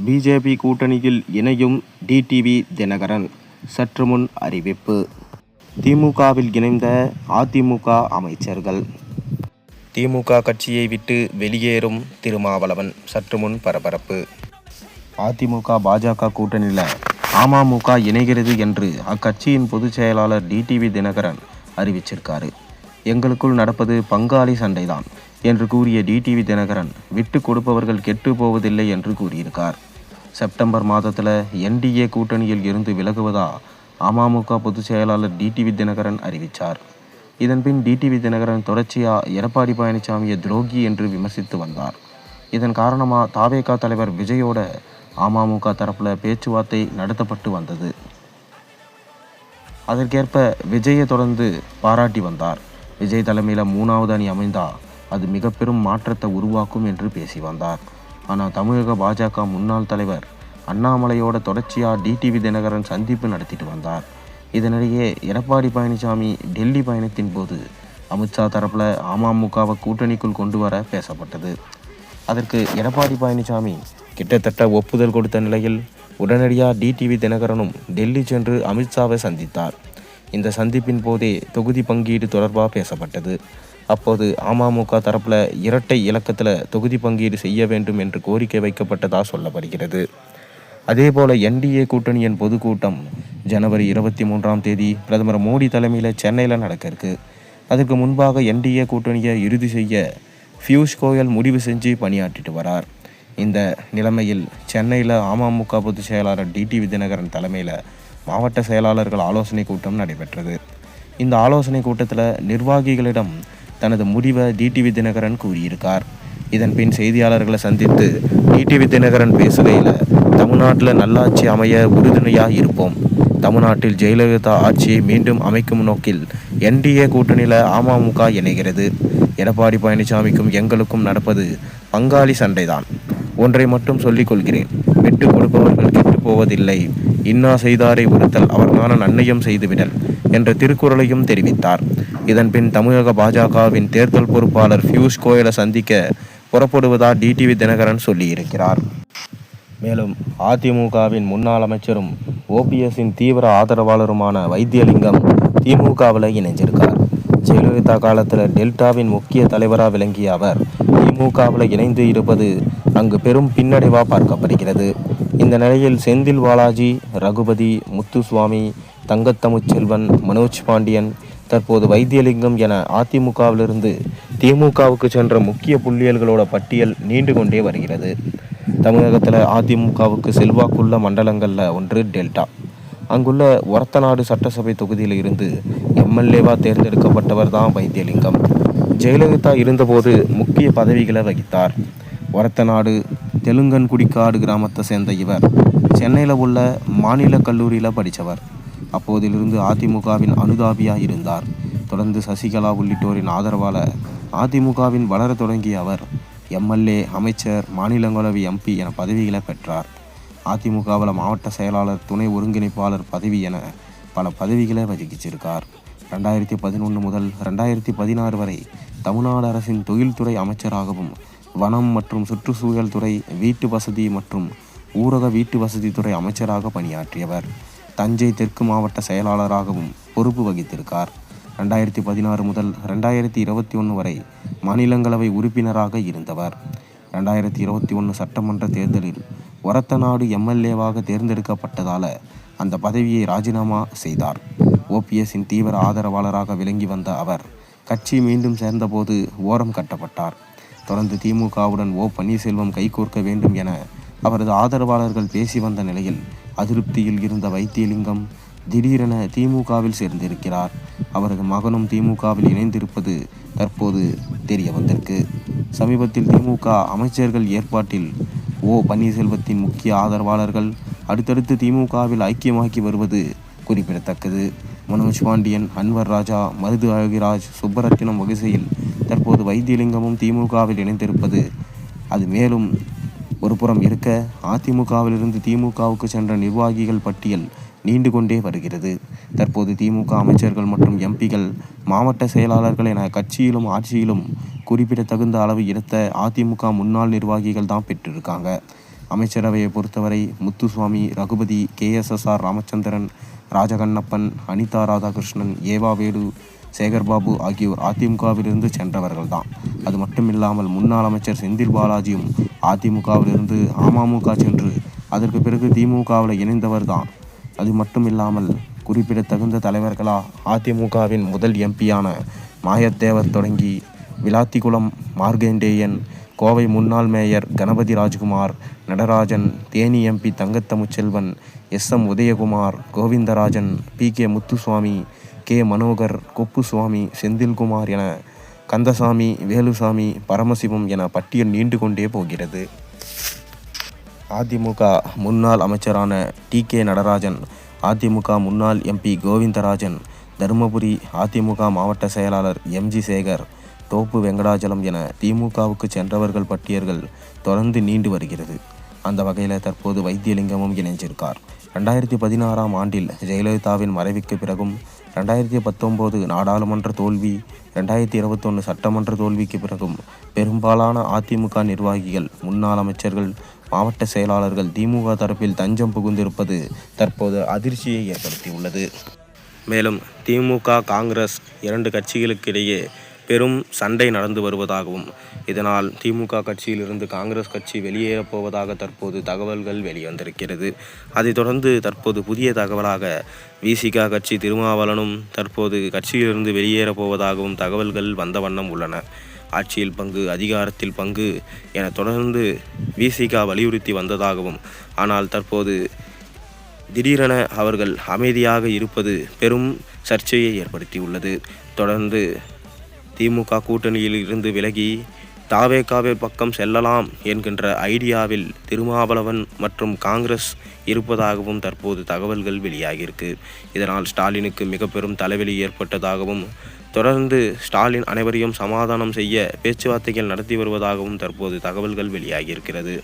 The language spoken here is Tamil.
பிஜேபி கூட்டணியில் இணையும் டிடிவி தினகரன் சற்று முன் அறிவிப்பு. திமுகவில் இணைந்த அதிமுக அமைச்சர்கள். திமுக கட்சியை விட்டு வெளியேறும் திருமாவளவன் சற்று முன் பரபரப்பு. அதிமுக பாஜக கூட்டணியில் அமமுக இணைகிறது என்று அக்கட்சியின் பொதுச் செயலாளர் டிடிவி தினகரன் அறிவிச்சிருக்காரு. எங்களுக்குள் நடப்பது பங்காளி சண்டைதான் என்று கூறிய டிடிவி தினகரன் விட்டு கொடுப்பவர்கள் கெட்டு போவதில்லை என்று கூறியிருக்கார். செப்டம்பர் மாதத்தில் என்டிஏ கூட்டணியில் இருந்து விலகுவதா அமமுக பொதுச் செயலாளர் டிடிவி தினகரன் அறிவித்தார். இதன்பின் டிடிவி தினகரன் தொடர்ச்சியாக எடப்பாடி பழனிசாமியை துரோகி என்று விமர்சித்து வந்தார். இதன் காரணமாக தாவேகா தலைவர் விஜயோட அமமுக தரப்பில் பேச்சுவார்த்தை நடத்தப்பட்டு வந்தது. அதற்கேற்ப விஜயை தொடர்ந்து பாராட்டி வந்தார். விஜய் தலைமையில் 3வது அணி அமைந்தால் அது மிக பெரும் மாற்றத்தை உருவாக்கும் என்று பேசி வந்தார். ஆனால் தமிழக பாஜக முன்னாள் தலைவர் அண்ணாமலையோட தொடர்ச்சியாக டிடிவி தினகரன் சந்திப்பு நடத்திட்டு வந்தார். இதனிடையே எடப்பாடி பழனிசாமி டெல்லி பயணத்தின் போது அமித்ஷா தரப்பில் அமமுகவை கூட்டணிக்குள் கொண்டு வர பேசப்பட்டது. அதற்கு எடப்பாடி பழனிசாமி கிட்டத்தட்ட ஒப்புதல் கொடுத்த நிலையில் உடனடியாக டிடிவி தினகரனும் டெல்லி சென்று அமித்ஷாவை சந்தித்தார். இந்த சந்திப்பின் போதே தொகுதி பங்கீடு தொடர்பாக பேசப்பட்டது. அப்போது அமமுக தரப்பில் இரட்டை இலக்கத்தில் தொகுதி பங்கீடு செய்ய வேண்டும் என்று கோரிக்கை வைக்கப்பட்டதாக சொல்லப்படுகிறது. அதேபோல் என்டிஏ கூட்டணியின் பொதுக்கூட்டம் ஜனவரி 23ஆம் தேதி பிரதமர் மோடி தலைமையில் சென்னையில் நடக்க இருக்கு. அதற்கு முன்பாக என்டிஏ கூட்டணியை இறுதி செய்ய பியூஷ் கோயல் முடிவு செஞ்சு பணியாற்றிட்டு வரார். இந்த நிலைமையில் சென்னையில் அமமுக பொதுச் செயலாளர் டிடிவி தினகரன் தலைமையில் மாவட்ட செயலாளர்கள் ஆலோசனை கூட்டம் நடைபெற்றது. இந்த ஆலோசனை கூட்டத்தில் நிர்வாகிகளிடம் தனது முடிவை டிடிவி தினகரன் கூறியிருக்கார். இதன்பின் செய்தியாளர்களை சந்தித்து டிடிவி தினகரன் பேசுகையில் தமிழ்நாட்டில் நல்லாட்சி அமைய உறுதுணையாக இருப்போம். தமிழ்நாட்டில் ஜெயலலிதா ஆட்சியை மீண்டும் அமைக்கும் நோக்கில் என்டிஏ கூட்டணியில் அமமுக இணைகிறது. எடப்பாடி பழனிசாமிக்கும் எங்களுக்கும் நடப்பது பங்காளி சண்டைதான். ஒன்றை மட்டும் சொல்லிக் கொள்கிறேன், விட்டு கொடுப்பவர்கள் கெட்டு போவதில்லை. இன்னா செய்தாரை ஒருத்தல் அவர்கான நன்னயம் செய்துவிடல் என்ற திருக்குறளையும் தெரிவித்தார். இதன்பின் தமிழக பாஜகவின் தேர்தல் பொறுப்பாளர் பியூஷ் கோயலை சந்திக்க புறப்படுவதா டிடிவி தினகரன் சொல்லியிருக்கிறார். மேலும் அதிமுகவின் முன்னாள் அமைச்சரும் ஓபிஎஸ்ஸின் தீவிர ஆதரவாளருமான வைத்தியலிங்கம் திமுகவில் இணைஞ்சிருக்கார். ஜெயலலிதா காலத்தில் டெல்டாவின் முக்கிய தலைவராக விளங்கிய அவர் திமுகவில் இணைந்து இருப்பது அங்கு பெரும் பின்னடைவாக பார்க்கப்படுகிறது. இந்த நிலையில் செந்தில் பாலாஜி, ரகுபதி, முத்துசுவாமி, தங்கத்தமிழ்ச்செல்வன், மனோஜ் பாண்டியன், தற்போது வைத்தியலிங்கம் என அதிமுகவிலிருந்து திமுகவுக்கு சென்ற முக்கிய புள்ளியல்களோட பட்டியல் நீண்டு கொண்டே வருகிறது. தமிழகத்தில் அதிமுகவுக்கு செல்வாக்குள்ள மண்டலங்களில் ஒன்று டெல்டா. அங்குள்ள ஒரத்தநாடு சட்டசபை தொகுதியில் இருந்து எம்எல்ஏவாக தேர்ந்தெடுக்கப்பட்டவர் தான் வைத்தியலிங்கம். ஜெயலலிதா இருந்தபோது முக்கிய பதவிகளை வகித்தார். ஒரத்தநாடு தெலுங்கன்குடிக்காடு கிராமத்தை சேர்ந்த இவர் சென்னையில் உள்ள மாநில கல்லூரியில் படித்தவர். அப்போதிலிருந்து அதிமுகவின் அனுதாபியாக இருந்தார். தொடர்ந்து சசிகலா உள்ளிட்டோரின் ஆதரவால் அதிமுகவின் வளர தொடங்கிய அவர் எம்எல்ஏ, அமைச்சர், மாநிலங்களவை எம்பி என பதவிகளை பெற்றார். அதிமுகவில் மாவட்ட செயலாளர், துணை ஒருங்கிணைப்பாளர் பதவி என பல பதவிகளை வகிச்சிருக்கார். 2011 முதல் 2016 வரை தமிழ்நாடு அரசின் தொழில்துறை அமைச்சராகவும், வனம் மற்றும் சுற்றுச்சூழல் துறை, வீட்டு வசதி மற்றும் ஊரக வீட்டு வசதி துறை அமைச்சராக பணியாற்றியவர். தஞ்சை தெற்கு மாவட்ட செயலாளராகவும் பொறுப்பு வகித்திருக்கார். 2016 முதல் 2021 வரை மாநிலங்களவை உறுப்பினராக இருந்தவர். 2021 சட்டமன்ற தேர்தலில் ஒரத்தநாடு எம்எல்ஏவாக தேர்ந்தெடுக்கப்பட்டதால் அந்த பதவியை ராஜினாமா செய்தார். ஓபிஎஸ்ஸின் தீவிர ஆதரவாளராக விளங்கி வந்த அவர் கட்சி மீண்டும் சேர்ந்தபோது ஓரம் கட்டப்பட்டார். தொடர்ந்து திமுகவுடன் பன்னீர்செல்வம் கைகோர்க்க வேண்டும் என அவரது ஆதரவாளர்கள் பேசி வந்த நிலையில் அதிருப்தியில் இருந்த வைத்தியலிங்கம் திடீரென திமுகவில் சேர்ந்திருக்கிறார். அவரது மகனும் திமுகவில் இணைந்திருப்பது தற்போது தெரிய வந்திருக்கு. சமீபத்தில் திமுக அமைச்சர்கள் ஏற்பாட்டில் பன்னீர்செல்வத்தின் முக்கிய ஆதரவாளர்கள் அடுத்தடுத்து திமுகவில் ஐக்கியமாக்கி வருவது குறிப்பிடத்தக்கது. மனோஜ் பாண்டியன், அன்வர் ராஜா, மருது அழகிராஜ், சுப்பரத்தினம் வரிசையில் தற்போது வைத்தியலிங்கமும் திமுகவில் இணைந்திருப்பது அது மேலும் ஒரு புறம் இருக்க, அதிமுகவிலிருந்து திமுகவுக்கு சென்ற நிர்வாகிகள் பட்டியல் நீண்டு கொண்டே வருகிறது. தற்போது திமுக அமைச்சர்கள் மற்றும் எம்பிகள், மாவட்ட செயலாளர்கள் என கட்சியிலும் ஆட்சியிலும் குறிப்பிடத்தகுந்த அளவு இடத்தை அதிமுக முன்னாள் நிர்வாகிகள் தான் பெற்றிருக்காங்க. அமைச்சரவையை பொறுத்தவரை முத்துசுவாமி, ரகுபதி, KSSR ராமச்சந்திரன், ராஜகண்ணப்பன், அனிதா ராதாகிருஷ்ணன், ஏவா வேலு, சேகர்பாபு ஆகியோர் அதிமுகவிலிருந்து சென்றவர்கள்தான். அது மட்டுமில்லாமல் முன்னாள் அமைச்சர் செந்தில் பாலாஜியும் அதிமுகவிலிருந்து அமமுக சென்று அதற்கு பிறகு திமுகவில் இணைந்தவர் தான். அது மட்டுமில்லாமல் குறிப்பிடத்தகுந்த தலைவர்களா அதிமுகவின் முதல் எம்பியான மாயத்தேவர் தொடங்கி விளாத்திகுளம் மார்க்கண்டேயன், கோவை முன்னாள் mayor Ganapathy Rajkumar, Natarajan, Theni MP Thangatamilselvan, SM Udhayakumar, Govindarajan, PK Muthuswamy, K Manohar, Kuppuswamy, Senthilkumar என கந்தசாமி, வேலுசாமி, பரமசிவம் என பட்டியல் நீண்டு கொண்டே போகிறது. அதிமுக முன்னாள் அமைச்சரான TK நடராஜன், அதிமுக முன்னாள் MP கோவிந்தராஜன், தருமபுரி அதிமுக மாவட்ட செயலாளர் MG சேகர், தோப்பு வெங்கடாஜலம் என திமுகவுக்கு சென்றவர்கள் பட்டியல்கள் தொடர்ந்து நீண்டு வருகிறது. அந்த வகையில் தற்போது வைத்தியலிங்கமும் இணைஞ்சிருக்கார். 2016ஆம் ஆண்டில் ஜெயலலிதாவின் மறைவுக்கு பிறகும் 2019 நாடாளுமன்ற தோல்வி, 2021 சட்டமன்ற தோல்விக்கு பிறகும் பெரும்பாலான அதிமுக நிர்வாகிகள், முன்னாள் அமைச்சர்கள், மாவட்ட செயலாளர்கள் திமுக தரப்பில் தஞ்சம் புகுந்திருப்பது தற்போது அதிர்ச்சியை ஏற்படுத்தியுள்ளது. மேலும் திமுக, காங்கிரஸ் இரண்டு கட்சிகளுக்கிடையே பெரும் சண்டை நடந்து வருவதாகவும், இதனால் திமுக கட்சியிலிருந்து காங்கிரஸ் கட்சி வெளியேறப் போவதாக தற்போது தகவல்கள் வெளிவந்திருக்கிறது. அதைத் தொடர்ந்து தற்போது புதிய தகவலாக VCK கட்சி திருமாவளவனும் தற்போது கட்சியிலிருந்து வெளியேறப் போவதாகவும் தகவல்கள் வந்த வண்ணம் உள்ளன. ஆட்சியில் பங்கு, அதிகாரத்தில் பங்கு என தொடர்ந்து VCK வலியுறுத்தி வந்ததாகவும், ஆனால் தற்போது திடீரென அவர்கள் அமைதியாக இருப்பது பெரும் சர்ச்சையை ஏற்படுத்தியுள்ளது. தொடர்ந்து திமுக கூட்டணியில் இருந்து விலகி தாவேகாவே பக்கம் செல்லலாம் என்கின்ற ஐடியாவில் திருமாவளவன் மற்றும் காங்கிரஸ் இருப்பதாகவும் தற்போது தகவல்கள் வெளியாகியிருக்கு. இதனால் ஸ்டாலினுக்கு மிக பெரும் தலைவலி ஏற்பட்டதாகவும், தொடர்ந்து ஸ்டாலின் அனைவரையும் சமாதானம் செய்ய பேச்சுவார்த்தைகள் நடத்தி வருவதாகவும் தற்போது தகவல்கள் வெளியாகியிருக்கிறது.